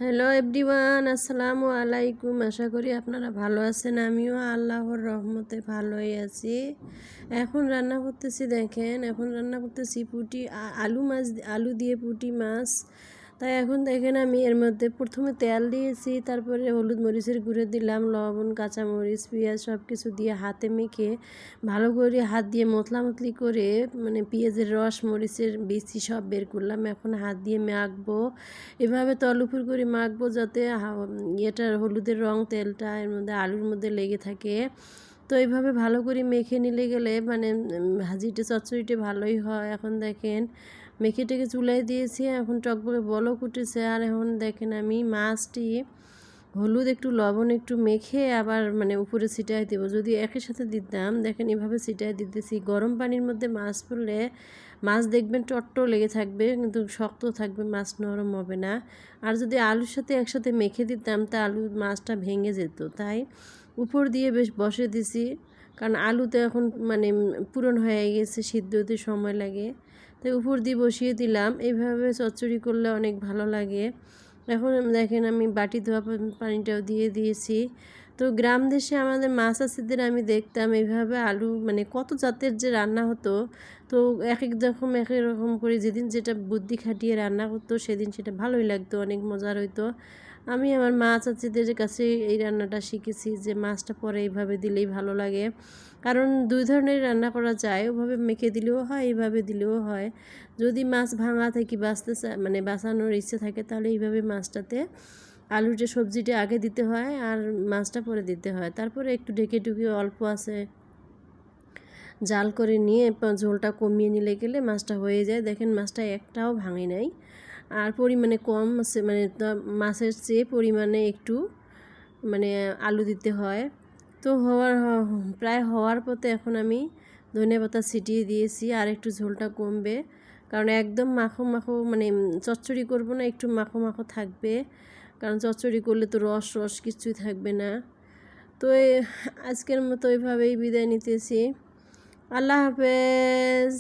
Hello everyone, আসসালামু আলাইকুম। আশা করি আপনারা ভালো আছেন। আমিও আল্লাহর রহমতে ভালোই আছি। এখন রান্না করতেছি, দেখেন এখন রান্না করতেছি পুঁটি আলু দিয়ে পুঁটি মাছ। তাই এখন দেখেন আমি এর মধ্যে প্রথমে তেল দিয়েছি, তারপরে হলুদ মরিচের গুঁড়ো দিলাম, লবণ, কাঁচামরিচ, পেঁয়াজ সব কিছু দিয়ে হাতে মেখে ভালো করে হাত দিয়ে মতলি করে মানে পেঁয়াজের রস, মরিচের বিচি সব বের করলাম। এখন হাত দিয়ে মাখবো, এভাবে তলুপুর করে মাখবো যাতে এটার হলুদের রং তেলটা এর মধ্যে আলুর মধ্যে লেগে থাকে। তো এইভাবে ভালো করে মেখে নিলে গেলে মানে ভাজিটা চচ্চড়িটা ভালোই হয়। এখন দেখেন মেখে টেকে চুলাই দিয়েছি, এখন টকবকে বলক উঠেছে। আর এখন দেখেন আমি মাছটি হলুদ একটু লবণ একটু মেখে আবার মানে উপরে ছিটাই দেবো। যদি একই সাথে দিতাম, দেখেন এভাবে ছিটাই দিতেছি। গরম পানির মধ্যে মাছ পড়লে মাছ দেখবেন টট্ট লেগে থাকবে, কিন্তু শক্ত থাকবে, মাছ নরম হবে না। আর যদি আলুর সাথে একসাথে মেখে দিতাম তা মাছটা ভেঙে যেত। তাই উপর দিয়ে বেশ বসে দিছি, কারণ আলুতে এখন মানে পূরণ হয়ে গেছে, সিদ্ধ হতে সময় লাগে। তাই উপর দিয়ে বসিয়ে দিলাম। এইভাবে চচ্চড়ি করলে অনেক ভালো লাগে। এখন দেখেন আমি বাটি ধোয়া পানিটাও দিয়ে দিয়েছি। তো গ্রাম দেশে আমাদের মাছ চাষিদের আমি দেখতাম এইভাবে আলু মানে কত জাতের যে রান্না হতো। তো এক রকম এক রকম করে যেদিন যেটা বুদ্ধি খাটিয়ে রান্না করতো সেদিন সেটা ভালোই লাগতো, অনেক মজার হইতো। আমি আমার মা চাচিদের কাছে এই রান্নাটা শিখেছি যে মাছটা পরে এইভাবে দিলেই ভালো লাগে। কারণ দুই ধরনের রান্না করা যায়, ওভাবে মেখে দিলেও হয়, এইভাবে দিলেও হয়। যদি মাছ ভাঙা থেকে মানে বাঁচানোর ইচ্ছে থাকে, তাহলে এইভাবে মাছটাতে আলুর যে সবজিটা আগে দিতে হয় আর মাছটা পরে দিতে হয়। তারপরে একটু ঢেকে ঢুকে অল্প আছে জাল করে নিয়ে ঝোলটা কমিয়ে নিলে গেলে মাছটা হয়ে যায়। দেখেন মাছটা একটাও ভাঙে নাই, আর পরিমাণে কম আছে, মানে মাছের চেয়ে পরিমাণে একটু মানে আলু দিতে হয়। তো প্রায় হওয়ার পথে এখন আমি ধনেপাতা ছিটিয়ে দিয়েছি। আর একটু ঝোলটা কমবে, কারণ একদম মাখো মাখো মানে চচ্চড়ি করবো না, একটু মাখো মাখো থাকবে। কারণ চচ্চড়ি করলে তো রস রস কিছুই থাকবে না। তো আজকের মতো এইভাবেই বিদায় নিতেছি। আল্লাহ হাফেজ।